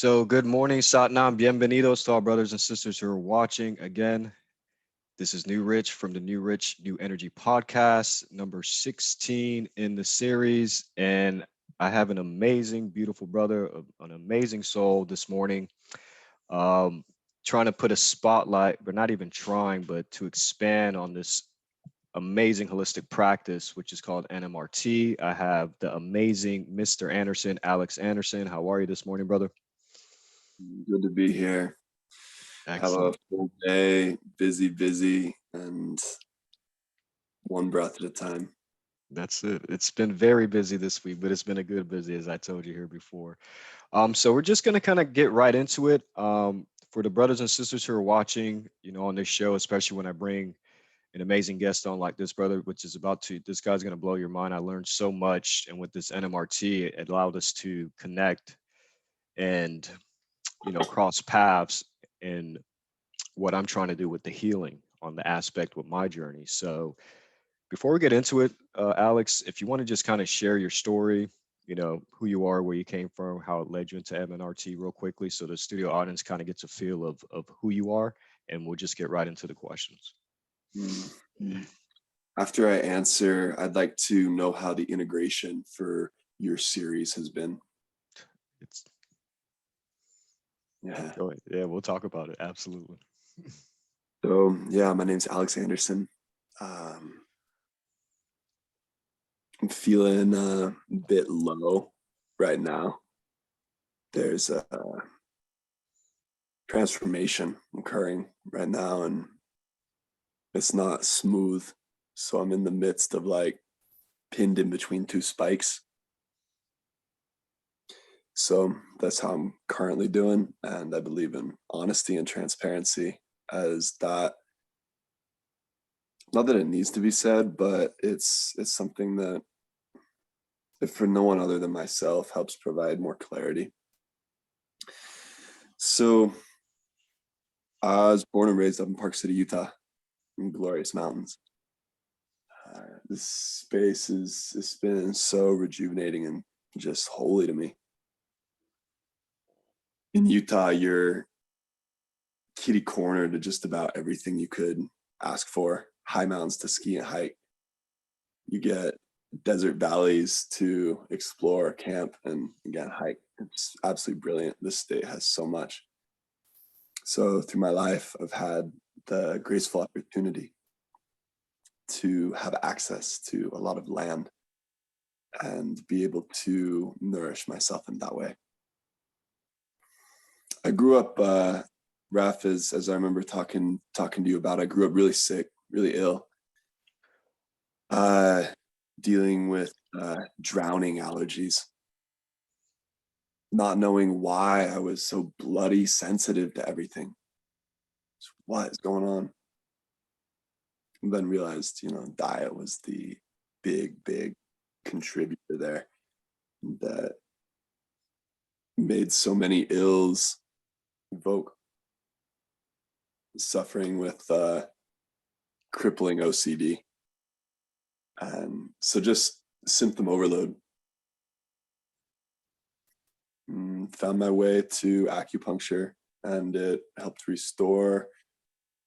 So good morning, Satnam. Bienvenidos to our brothers and sisters who are watching. Again, this is New Rich from the New Rich New Energy podcast, number 16 in the series. And I have an amazing, beautiful brother, an amazing soul this morning. Trying to put a spotlight, but not even trying, but to expand on this amazing holistic practice, which is called NMRT. I have the amazing Mr. Anderson, Alex Anderson. How are you this morning, brother? Good to be here. Have a Excellent. full day, busy, and one breath at a time. That's it. It's been very busy this week, but it's been a good busy, as I told you here before. So we're just gonna kind of get right into it. For the brothers and sisters who are watching, on this show, especially when I bring an amazing guest on like this brother, which is this guy's gonna blow your mind. I learned so much, and with this NMRT, it allowed us to connect and cross paths in what I'm trying to do with the healing on the aspect with my journey. So before we get into it, Alex, if you want to just kind of share your story, who you are, where you came from, how it led you into MNRT real quickly, so the studio audience kind of gets a feel of who you are, and we'll just get right into the questions. Mm. After I answer, I'd like to know how the integration for your series has been. It's Yeah. Go ahead. Yeah, we'll talk about it. Absolutely. So yeah, my name's Alex Anderson. I'm feeling a bit low right now. There's a transformation occurring right now, and it's not smooth. So I'm in the midst of pinned in between two spikes. So that's how I'm currently doing. And I believe in honesty and transparency as that, not that it needs to be said, but it's something that, if for no one other than myself, helps provide more clarity. So I was born and raised up in Park City, Utah, in glorious mountains. This space it's been so rejuvenating and just holy to me. In Utah, you're kitty corner to just about everything you could ask for. High mountains to ski and hike. You get desert valleys to explore, camp, and again, hike. It's absolutely brilliant. This state has so much. So through my life, I've had the graceful opportunity to have access to a lot of land and be able to nourish myself in that way. I grew up, Raf, as I remember talking to you about, I grew up really sick, really ill, dealing with drowning allergies, not knowing why I was so bloody sensitive to everything. So what is going on? And then realized, diet was the big contributor there that made so many ills evoke. Suffering with crippling OCD. And so just symptom overload. Found my way to acupuncture, and it helped restore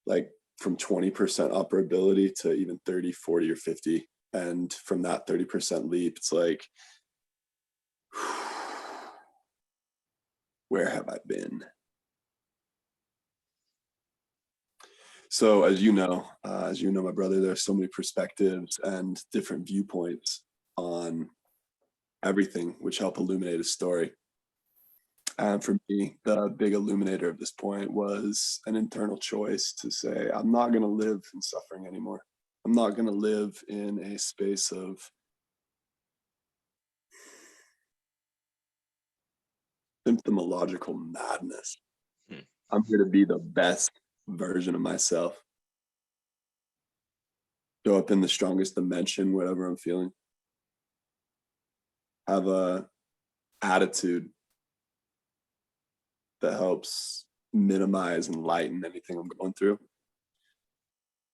from 20% operability to even 30, 40, or 50. And from that 30% leap, it's like, where have I been? So as you know, my brother, there's so many perspectives and different viewpoints on everything, which help illuminate a story. And for me, the big illuminator of this point was an internal choice to say, I'm not going to live in suffering anymore. I'm not going to live in a space of symptomological madness. I'm here to be the best version of myself. Show up in the strongest dimension, whatever I'm feeling. Have a attitude that helps minimize and lighten anything I'm going through.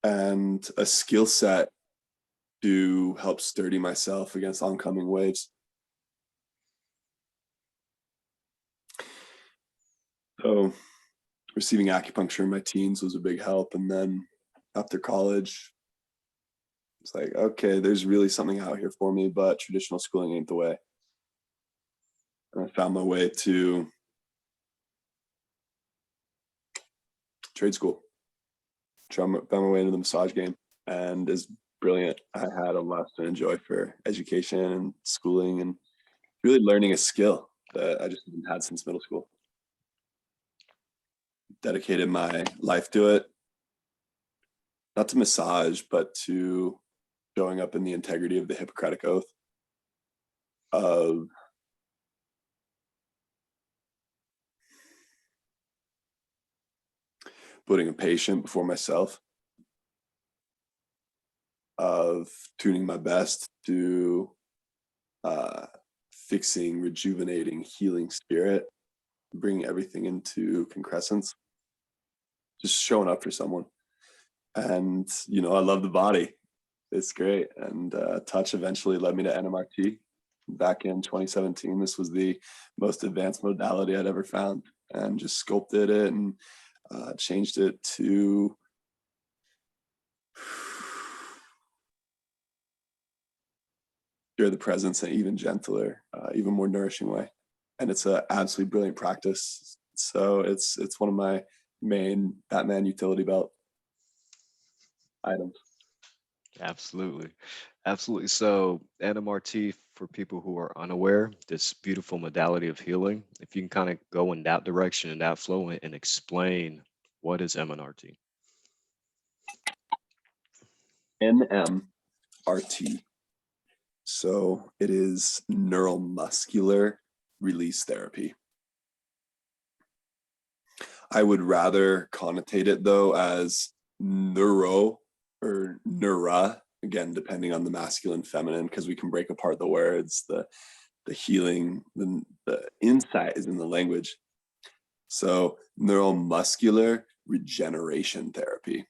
And a skill set to help sturdy myself against oncoming waves. So receiving acupuncture in my teens was a big help. And then after college, it's like, okay, there's really something out here for me, but traditional schooling ain't the way. And I found my way to trade school. Found my way into the massage game, and is brilliant. I had a lot to enjoy for education and schooling and really learning a skill that I just haven't had since middle school. Dedicated my life to it, not to massage, but to showing up in the integrity of the Hippocratic Oath of putting a patient before myself, of tuning my best to fixing, rejuvenating, healing spirit, bringing everything into concrescence, just showing up for someone. And, you know, I love the body. It's great. And touch eventually led me to NMRT back in 2017. This was the most advanced modality I'd ever found, and just sculpted it and changed it to share the presence in an even gentler, even more nourishing way. And it's an absolutely brilliant practice. So it's one of my main Batman utility belt items. Absolutely. Absolutely. So, NMRT, for people who are unaware, this beautiful modality of healing, if you can kind of go in that direction and that flow and explain what is MNRT. NMRT. So it is neuromuscular release therapy. I would rather connotate it though as neuro or neura, again, depending on the masculine, feminine, because we can break apart the words, the healing, the insight is in the language. So neuromuscular regeneration therapy.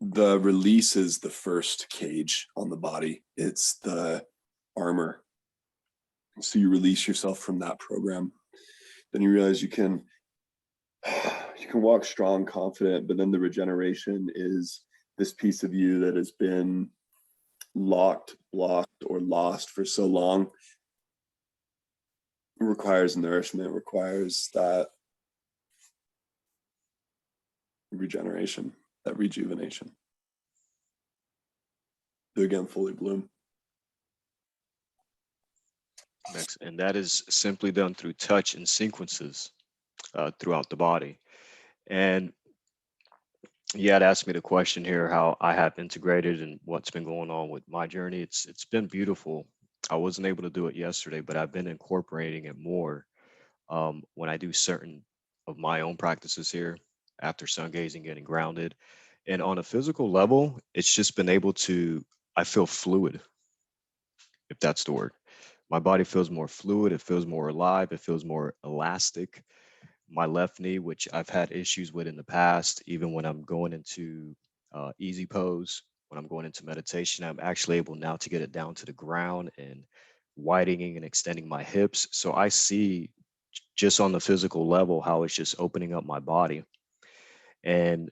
The release is the first cage on the body. It's the armor. So you release yourself from that program. Then you realize you can walk strong, confident, but then the regeneration is this piece of you that has been locked, blocked, or lost for so long. It requires nourishment, requires that regeneration, that rejuvenation to again fully bloom. Next, and that is simply done through touch and sequences throughout the body. And you had asked me the question here how I have integrated and what's been going on with my journey. It's been beautiful. I wasn't able to do it yesterday, but I've been incorporating it more when I do certain of my own practices here after sun gazing, getting grounded. And on a physical level, it's just been able to, I feel fluid, if that's the word. My body feels more fluid, it feels more alive, it feels more elastic. My left knee, which I've had issues with in the past, even when I'm going into easy pose, when I'm going into meditation, I'm actually able now to get it down to the ground and widening and extending my hips. So I see just on the physical level how it's just opening up my body. And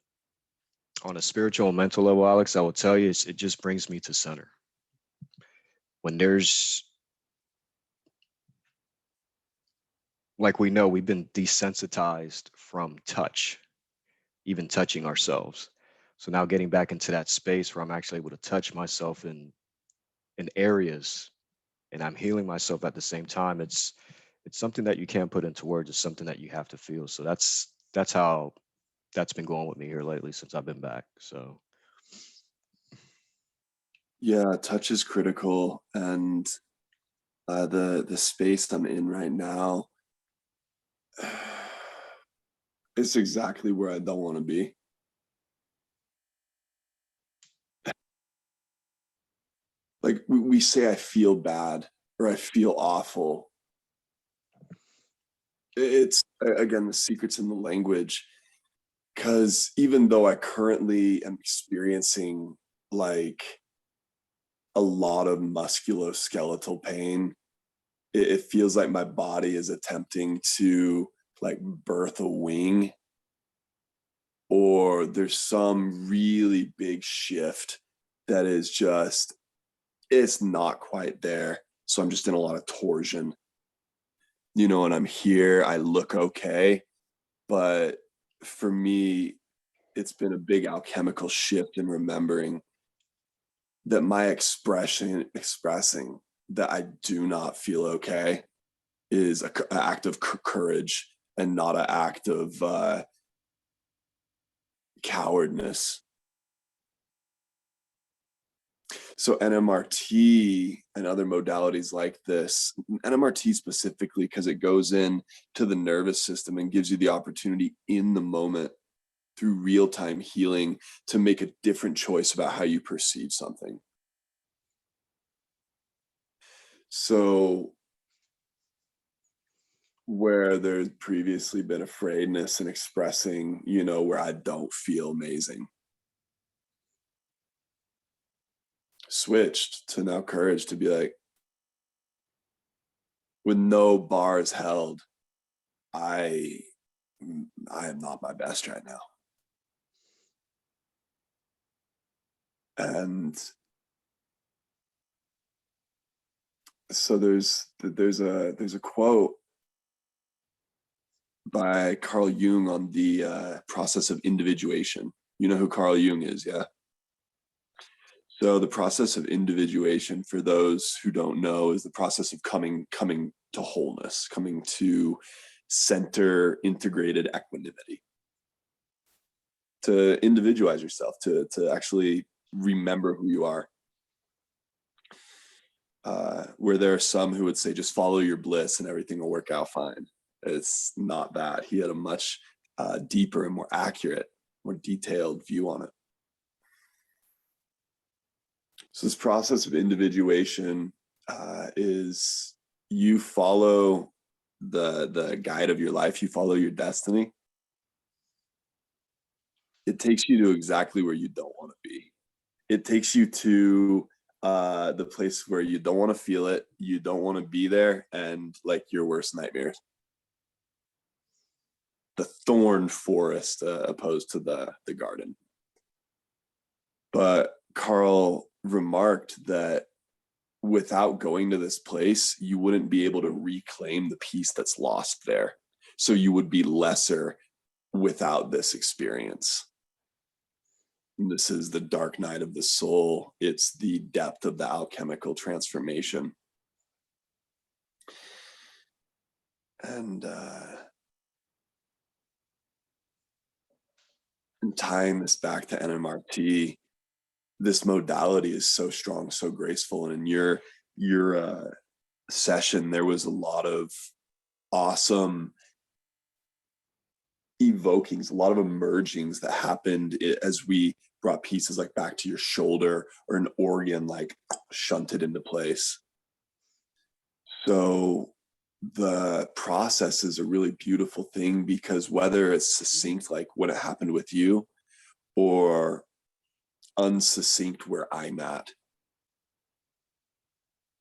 on a spiritual and mental level, Alex, I will tell you, it just brings me to center. When there's, like we know, we've been desensitized from touch, even touching ourselves. So now getting back into that space where I'm actually able to touch myself in areas and I'm healing myself at the same time. It's something that you can't put into words. It's something that you have to feel. So that's how that's been going with me here lately since I've been back. So Yeah, touch is critical, and the space I'm in right now, it's exactly where I don't want to be. Like we say, I feel bad or I feel awful. It's again the secret's in the language, because even though I currently am experiencing like a lot of musculoskeletal pain, it feels like my body is attempting to like birth a wing, or there's some really big shift that is just, it's not quite there. So I'm just in a lot of torsion, and I'm here, I look okay. But for me, it's been a big alchemical shift in remembering that my expressing that I do not feel okay is an act of courage and not an act of cowardness. So NMRT and other modalities like this, NMRT specifically, because it goes in to the nervous system and gives you the opportunity in the moment through real-time healing to make a different choice about how you perceive something. So where there's previously been afraidness in expressing, where I don't feel amazing, switched to now courage to be like, with no bars held, I am not my best right now. And so there's a quote by Carl Jung on the process of individuation. You know who Carl Jung is, yeah? So the process of individuation, for those who don't know, is the process of coming to wholeness, coming to center integrated equanimity, to individualize yourself, to actually remember who you are. Where there are some who would say, just follow your bliss and everything will work out fine. It's not that. He had a much deeper and more accurate, more detailed view on it. So this process of individuation is you follow the guide of your life, you follow your destiny. It takes you to exactly where you don't want to be. It takes you to the place where you don't want to feel it, you don't want to be there, and like your worst nightmares. The thorn forest opposed to the garden. But Carl remarked that without going to this place, you wouldn't be able to reclaim the peace that's lost there. So you would be lesser without this experience. And this is the dark night of the soul. It's the depth of the alchemical transformation. And tying this back to NMRT, this modality is so strong, so graceful. And in your session, there was a lot of awesome evokings, a lot of emergings that happened as we brought pieces like back to your shoulder or an organ like shunted into place. So the process is a really beautiful thing, because whether it's succinct like what happened with you or unsuccinct where I'm at,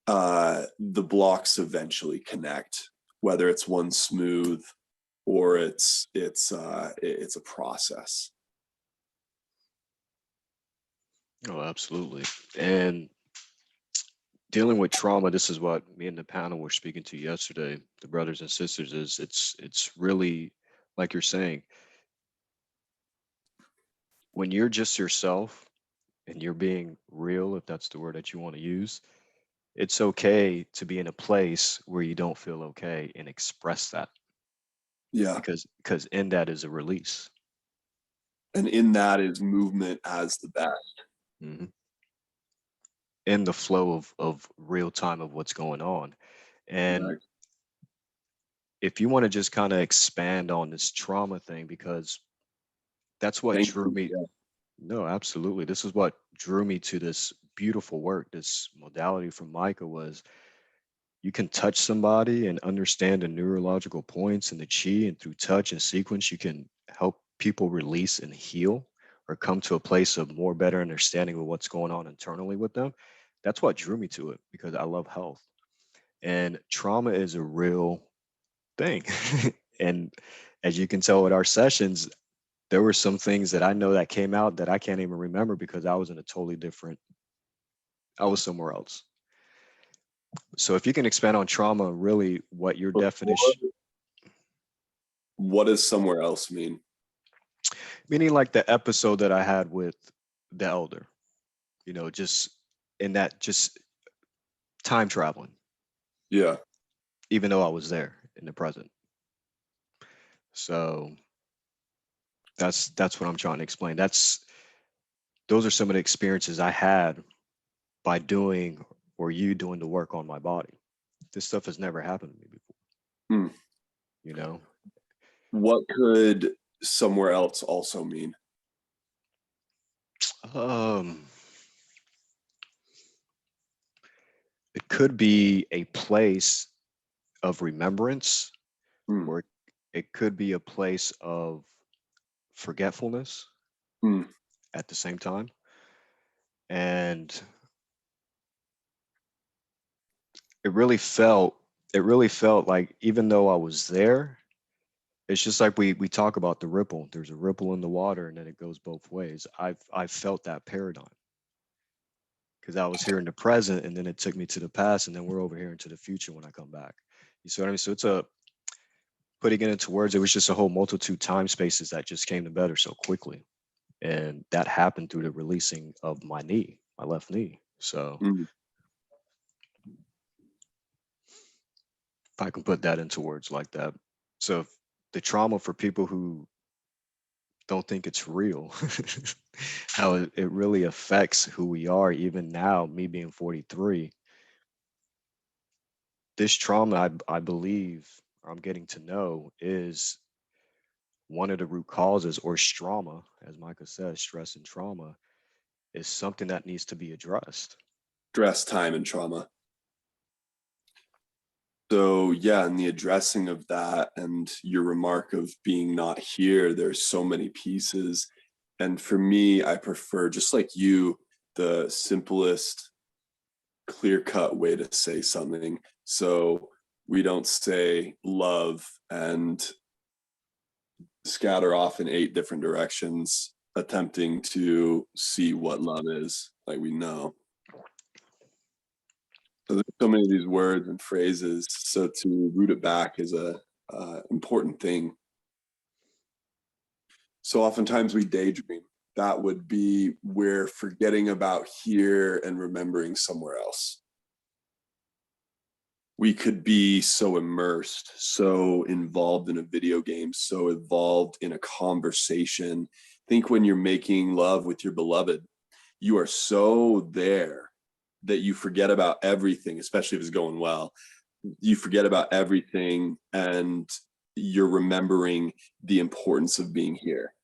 the blocks eventually connect, whether it's one smooth or it's a process. Oh, absolutely. And dealing with trauma, this is what me and the panel were speaking to yesterday, the brothers and sisters, is it's really like you're saying, when you're just yourself and you're being real, if that's the word that you want to use, it's okay to be in a place where you don't feel okay and express that, Yeah. because in that is a release. And in that is movement as the best. Hmm. In the flow of real time of what's going on. And Right. if you want to just kind of expand on this trauma thing, because that's what Thank drew you. me. Yeah. No, absolutely. This is what drew me to this beautiful work, this modality from Micah, was you can touch somebody and understand the neurological points and the chi, and through touch and sequence, you can help people release and heal or come to a place of more better understanding of what's going on internally with them. That's what drew me to it, because I love health. And trauma is a real thing. And as you can tell with our sessions, there were some things that I know that came out that I can't even remember because I was in a totally different, I was somewhere else. So if you can expand on trauma, really what your Before, definition, what does somewhere else mean? meaning like the episode that I had with the elder, just in that just time traveling, Yeah. even though I was there in the present. So that's what I'm trying to explain. Those are some of the experiences I had by doing or you doing the work on my body. This stuff has never happened to me before, Hmm. you know? What could somewhere else also mean? Um, it could be a place of remembrance, Hmm. or it could be a place of forgetfulness Hmm. at the same time. And it really felt, it really felt like even though I was there, it's just like we talk about the ripple. There's a ripple in the water and then it goes both ways. I've felt that paradigm because I was here in the present and then it took me to the past and then we're over here into the future when I come back. You see what I mean? So it's a putting it into words, it was just a whole multitude time spaces that just came together so quickly. And that happened through the releasing of my knee, my left knee. So Hmm. if I can put that into words like that. So the trauma for people who don't think it's real, how it really affects who we are, even now, me being 43, this trauma, I believe, or I'm getting to know, is one of the root causes, or trauma, as Micah says, stress and trauma, is something that needs to be addressed. Stress, time, and trauma. So yeah, and the addressing of that and your remark of being not here, there's so many pieces. And for me, I prefer, just like you, the simplest, clear-cut way to say something. So we don't say love and scatter off in 8 different directions, attempting to see what love is, like we know. So there's so many of these words and phrases. So to root it back is a important thing. So oftentimes we daydream. That would be we're forgetting about here and remembering somewhere else. We could be so immersed, so involved in a video game, so involved in a conversation. Think when you're making love with your beloved, you are so there that you forget about everything, especially if it's going well. You forget about everything and you're remembering the importance of being here.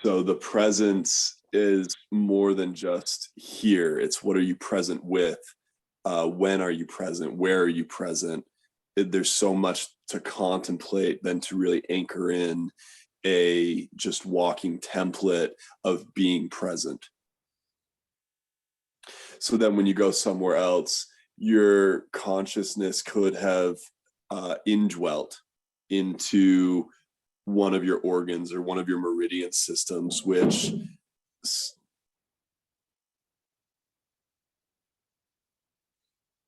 So the presence is more than just here. It's what are you present with? When are you present? Where are you present? There's so much to contemplate than to really anchor in a just walking template of being present. So then when you go somewhere else, your consciousness could have indwelt into one of your organs or one of your meridian systems, which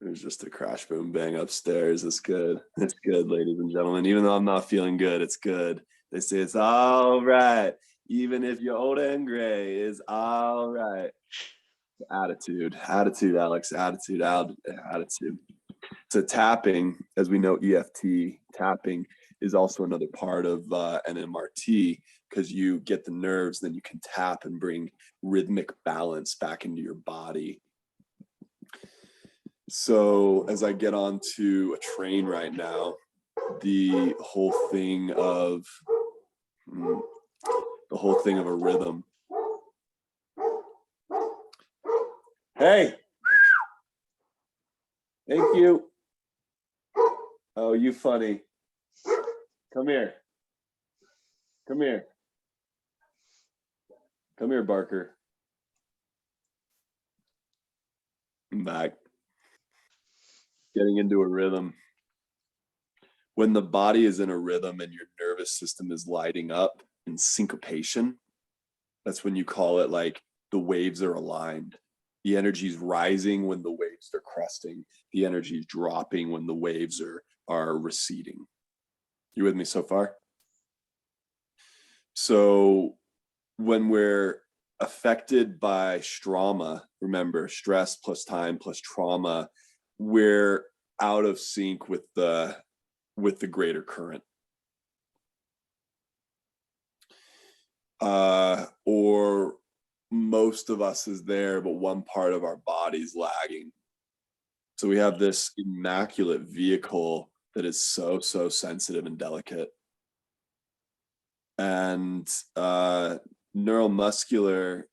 there's just a crash boom bang upstairs. It's good. It's good, ladies and gentlemen. Even though I'm not feeling good, it's good. They say it's all right. Even if you're old and gray, it's all right. Attitude, Alex, attitude. So tapping, as we know, EFT tapping is also another part of NMRT because you get the nerves, then you can tap and bring rhythmic balance back into your body. So as I get onto a train right now, the whole thing of a rhythm. Hey, thank you. Oh, you funny. Come here. Come here. Come here, Barker. I'm back. getting into a rhythm. When the body is in a rhythm and your nervous system is lighting up in syncopation, that's when you call it like the waves are aligned. The energy is rising when the waves are cresting. The energy is dropping when the waves are receding. You with me so far? So when we're affected by trauma, remember, stress plus time plus trauma, we're out of sync with the greater current. Or most of us is there, but one part of our body's lagging. So we have this immaculate vehicle that is so sensitive and delicate. And neuromuscular,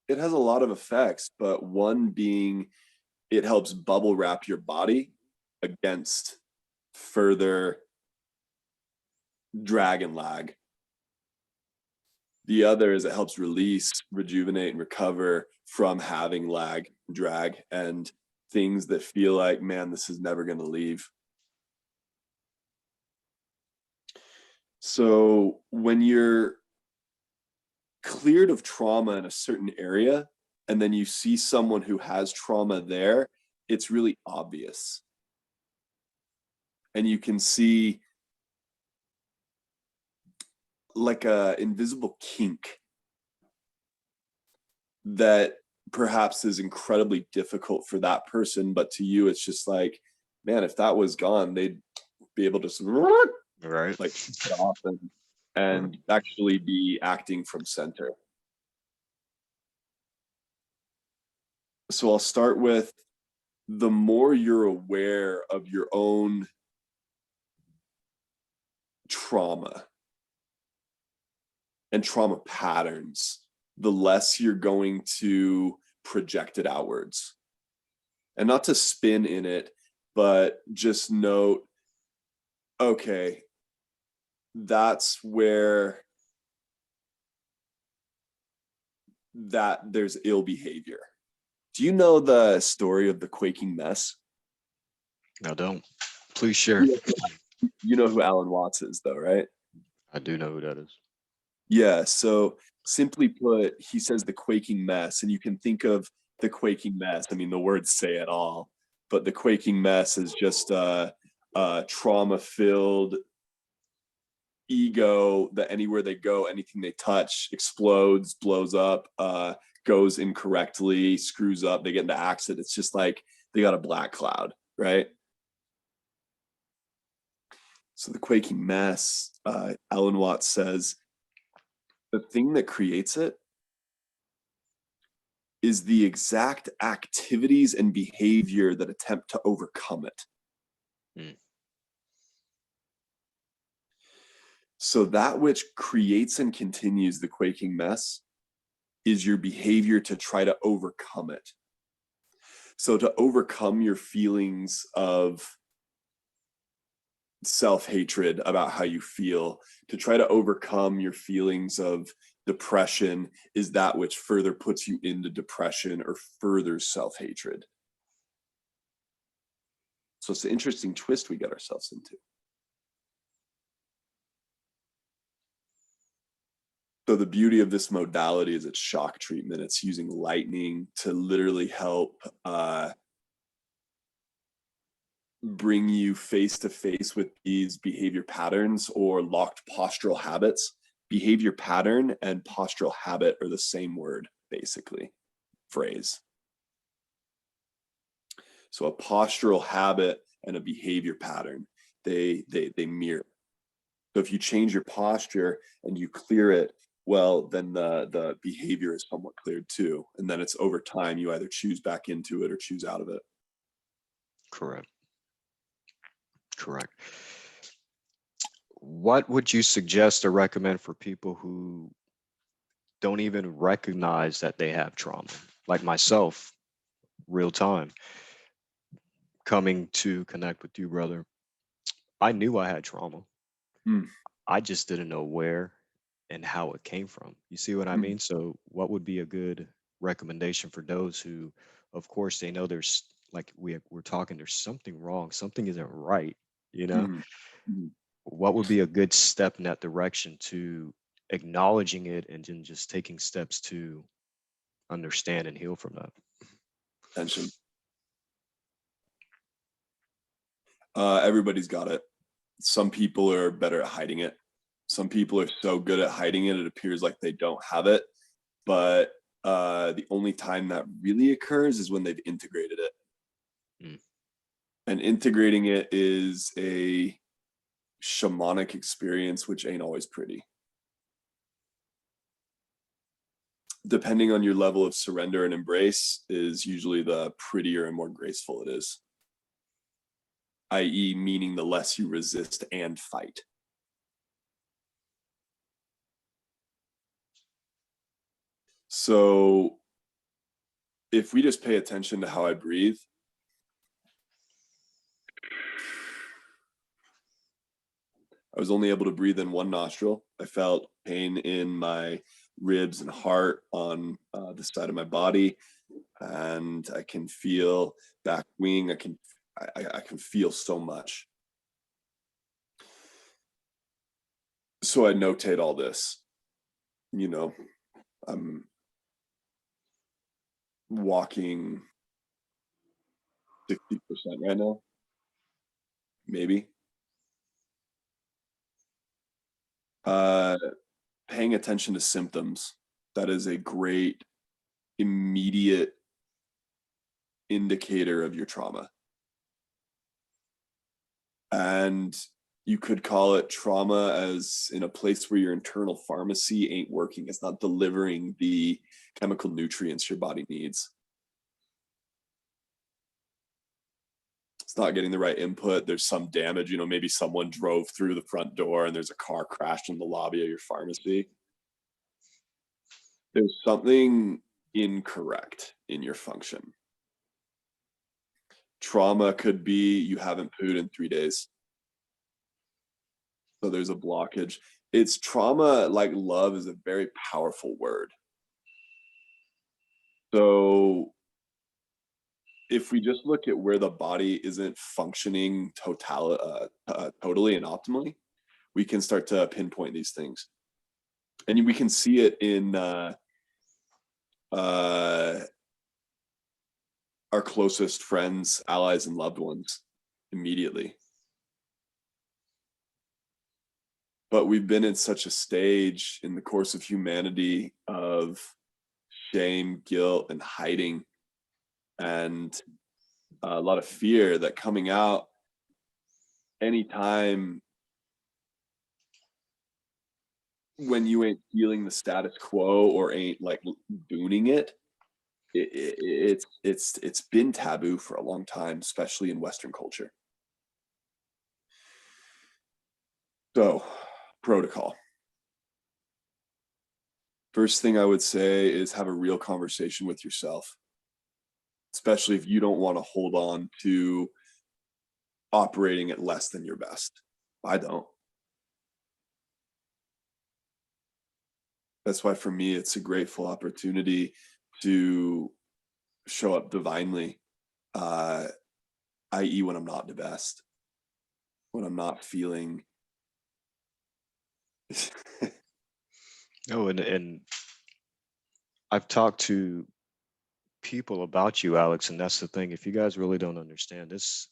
it has a lot of effects, but one being it helps bubble wrap your body against further drag and lag. The other is it helps release, rejuvenate, and recover from having lag, drag, and things that feel like, man, this is never going to leave. So when you're cleared of trauma in a certain area, and then you see someone who has trauma there, it's really obvious. And you can see like a invisible kink that perhaps is incredibly difficult for that person, but to you it's just like, man, if that was gone, they'd be able to Right. like stop and actually be acting from center. So I'll start with, the more you're aware of your own trauma and trauma patterns, the less you're going to project it outwards. And not to spin in it, but just note, okay, that's where that there's ill behavior. Do you know the story of the quaking mess? I don't. Please share. You know who Alan Watts is, though, right? I do know who that is. Yeah. So simply put, he says the quaking mess, and you can think of the quaking mess. I mean, the words say it all, but the quaking mess is just a trauma-filled ego that anywhere they go, anything they touch explodes, blows up, goes incorrectly, screws up, they get into accident. It's just like they got a black cloud, right? So the quaking mess, Alan Watts says, the thing that creates it is the exact activities and behavior that attempt to overcome it. So that which creates and continues the quaking mess is your behavior to try to overcome it. So to overcome your feelings of self-hatred about how you feel, to try to overcome your feelings of depression, is that which further puts you into depression or further self-hatred. So it's an interesting twist we get ourselves into. So the beauty of this modality is it's shock treatment. It's using lightning to literally help bring you face to face with these behavior patterns or locked postural habits. Behavior pattern and postural habit are the same word, basically, phrase. So a postural habit and a behavior pattern, they mirror. So if you change your posture and you clear it, well, then the behavior is somewhat cleared too. And then it's over time, you either choose back into it or choose out of it. Correct. What would you suggest or recommend for people who don't even recognize that they have trauma? Like myself, real time, coming to connect with you, brother. I knew I had trauma. I just didn't know where and how it came from. You see what I mean? So what would be a good recommendation for those who, of course, they know there's like we're talking, there's something wrong, something isn't right, you know. Mhm. Mhm. What would be a good step in that direction to acknowledging it and then just taking steps to understand and heal from that? Tension. Everybody's got it. Some people are better at hiding it. Some people are so good at hiding it, it appears like they don't have it. But the only time that really occurs is when they've integrated it. Mm. And integrating it is a shamanic experience, which ain't always pretty. Depending on your level of surrender and embrace is usually the prettier and more graceful it is, i.e., meaning the less you resist and fight. So if we just pay attention to how I breathe, I was only able to breathe in one nostril. I felt pain in my ribs and heart on the side of my body, and I can feel back wing. I can feel so much. So I notate all this. You know, I'm walking 60% right now, maybe. Paying attention to symptoms. That is a great immediate indicator of your trauma. And you could call it trauma as in a place where your internal pharmacy ain't working. It's not delivering the chemical nutrients your body needs. It's not getting the right input. There's some damage. Maybe someone drove through the front door and there's a car crashed in the lobby of your pharmacy. There's something incorrect in your function. Trauma could be you haven't pooed in 3 days. So there's a blockage. It's trauma, like love, is a very powerful word. So if we just look at where the body isn't functioning totally and optimally, we can start to pinpoint these things. And we can see it in our closest friends, allies, and loved ones immediately. But we've been in such a stage in the course of humanity of shame, guilt, and hiding, and a lot of fear that coming out anytime when you ain't feeling the status quo or ain't like booning it's been taboo for a long time, especially in Western culture. So, protocol. First thing I would say is have a real conversation with yourself, especially if you don't want to hold on to operating at less than your best. I don't. That's why for me, it's a grateful opportunity to show up divinely, i.e., when I'm not the best, when I'm not feeling. Oh, and I've talked to people about you, Alex, and that's the thing. If you guys really don't understand this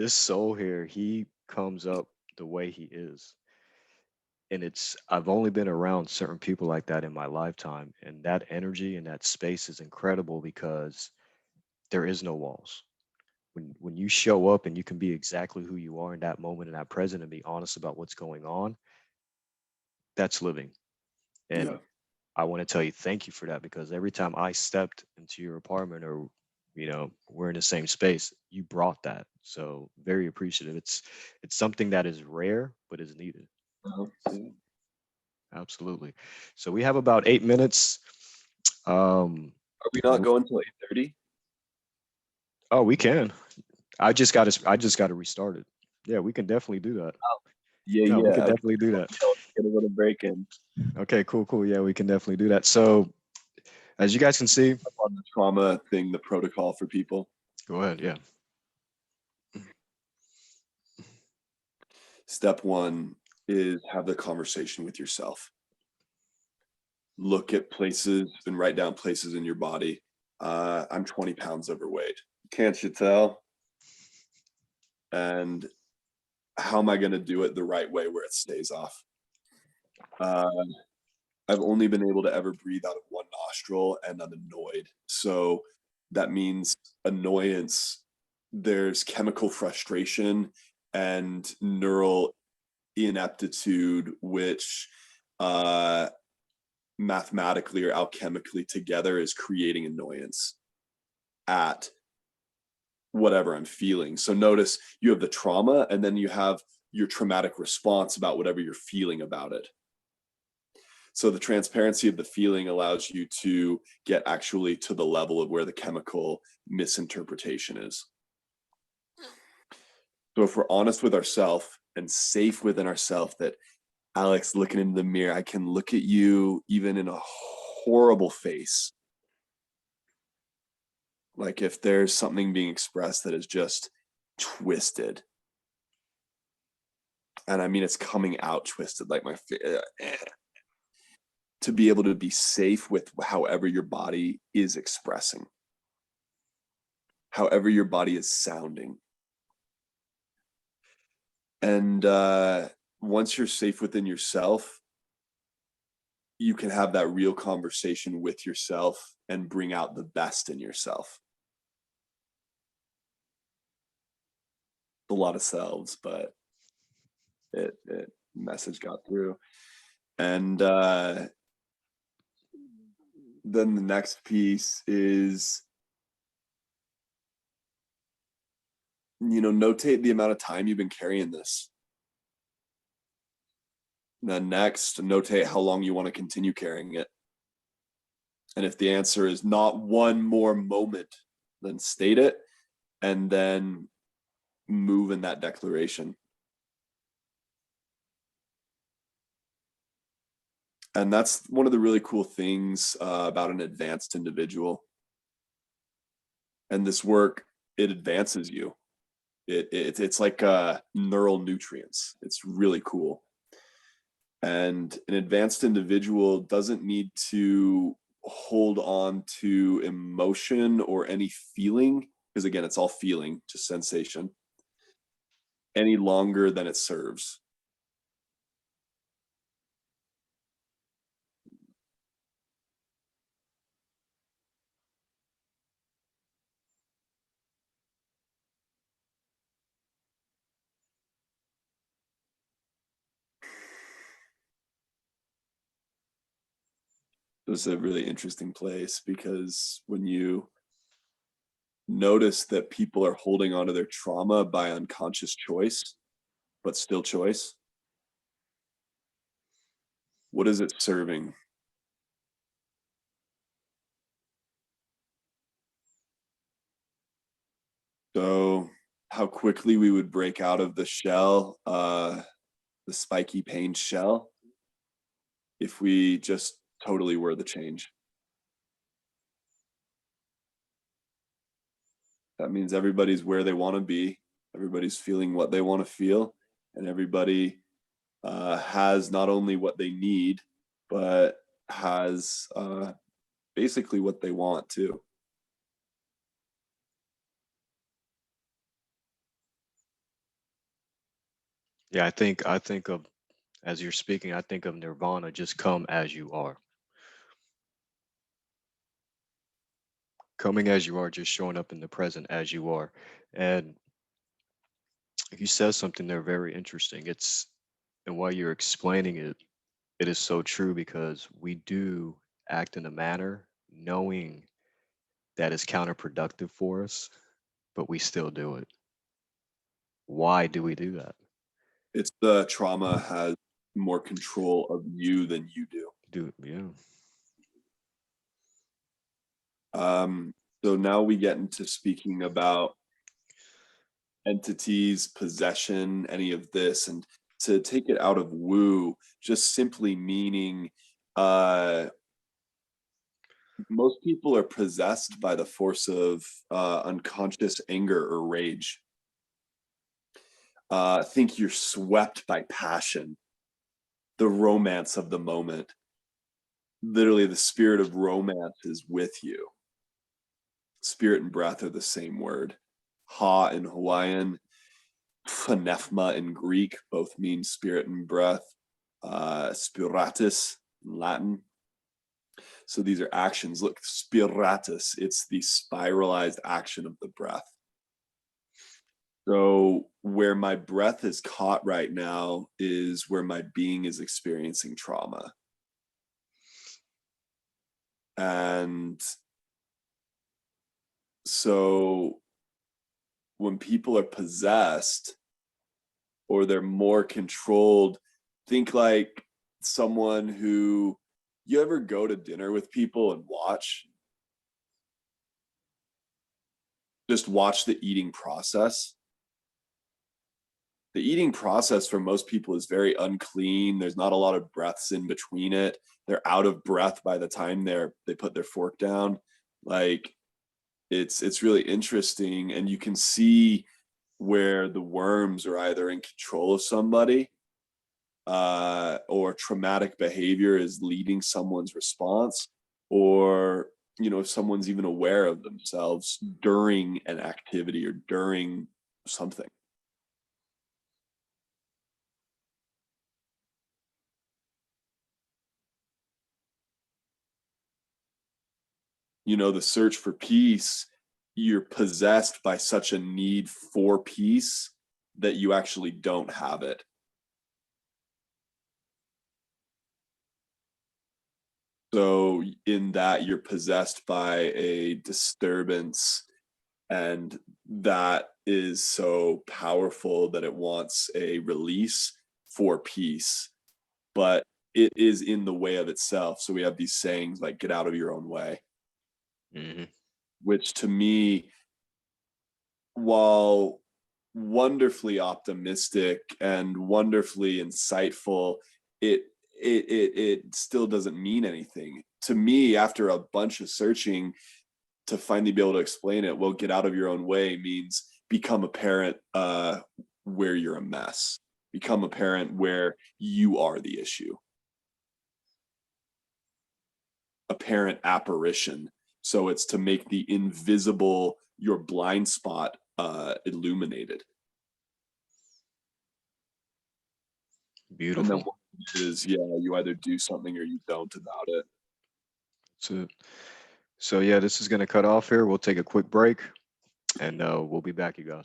soul here, he comes up the way he is. And I've only been around certain people like that in my lifetime, and that energy and that space is incredible because there is no walls. When you show up and you can be exactly who you are in that moment and that present and be honest about what's going on, that's living. Yeah. And I want to tell you thank you for that, because every time I stepped into your apartment or we're in the same space, you brought that. So very appreciative. It's something that is rare but is needed. Yeah. Absolutely. So we have about 8 minutes. Are we not going till 8:30? Oh, we can. I just got to restart it. Yeah, we can definitely do that. Yeah, No, we yeah. can Okay. definitely do that. Get a little break in Okay, cool. Yeah, we can definitely do that. So as you guys can see, on the trauma thing, the protocol for people. Go ahead. Yeah. Step one is have the conversation with yourself. Look at places and write down places in your body. I'm 20 pounds overweight. Can't you tell? And how am I going to do it the right way where it stays off? Uh, I've only been able to ever breathe out of one nostril, and I'm annoyed. So that means annoyance. There's chemical frustration and neural ineptitude, which mathematically or alchemically together is creating annoyance at whatever I'm feeling. So notice you have the trauma, and then you have your traumatic response about whatever you're feeling about it. So the transparency of the feeling allows you to get actually to the level of where the chemical misinterpretation is. So if we're honest with ourselves and safe within ourselves, that Alex, looking in the mirror, I can look at you even in a horrible face. Like if there's something being expressed that is just twisted. And I mean, it's coming out twisted, like my to be able to be safe with however your body is expressing, however your body is sounding. And once you're safe within yourself, you can have that real conversation with yourself and bring out the best in yourself. A lot of selves, but it message got through. And then the next piece is, notate the amount of time you've been carrying this. Then next, notate how long you want to continue carrying it. And if the answer is not one more moment, then state it and then move in that declaration. And that's one of the really cool things about an advanced individual. And this work, it advances you. It's like neural nutrients. It's really cool. And an advanced individual doesn't need to hold on to emotion or any feeling, because again, it's all feeling, just sensation, any longer than it serves. It was a really interesting place because when you notice that people are holding on to their trauma by unconscious choice, but still choice, what is it serving? So how quickly we would break out of the shell, the spiky pain shell, if we just totally were the change. That means everybody's where they want to be, everybody's feeling what they want to feel, and everybody has not only what they need, but has basically what they want too. Yeah, I think of, as you're speaking, I think of nirvana, just come as you are. Coming as you are, just showing up in the present as you are. And you said something there very interesting. And while you're explaining it, it is so true because we do act in a manner knowing that is counterproductive for us, but we still do it. Why do we do that? It's the trauma has more control of you than you do. Yeah. So now we get into speaking about entities, possession, any of this, and to take it out of woo, just simply meaning most people are possessed by the force of unconscious anger or rage. Think you're swept by passion, the romance of the moment. Literally, the spirit of romance is with you. Spirit and breath are the same word. Ha in Hawaiian, phanephma in Greek, both mean spirit and breath. Spiratus in Latin. So these are actions. Look, spiratus, it's the spiralized action of the breath. So where my breath is caught right now is where my being is experiencing trauma. And so when people are possessed or they're more controlled, think like someone who, you ever go to dinner with people and just watch the eating process? The eating process for most people is very unclean. There's not a lot of breaths in between it. They're out of breath by the time they put their fork down. Like, it's really interesting, and you can see where the worms are either in control of somebody, or traumatic behavior is leading someone's response, or if someone's even aware of themselves during an activity or during something. The search for peace, you're possessed by such a need for peace that you actually don't have it. So in that, you're possessed by a disturbance, and that is so powerful that it wants a release for peace, but it is in the way of itself. So we have these sayings like, get out of your own way. Mm-hmm. Which to me, while wonderfully optimistic and wonderfully insightful, it still doesn't mean anything to me. After a bunch of searching to finally be able to explain it, well, get out of your own way means become a parent where you're a mess, become a parent where you are the issue, a parent apparition. So it's to make the invisible, your blind spot, illuminated. And then Beautiful. what is, you either do something or you don't about it. So yeah, this is going to cut off here. We'll take a quick break, and we'll be back, you guys.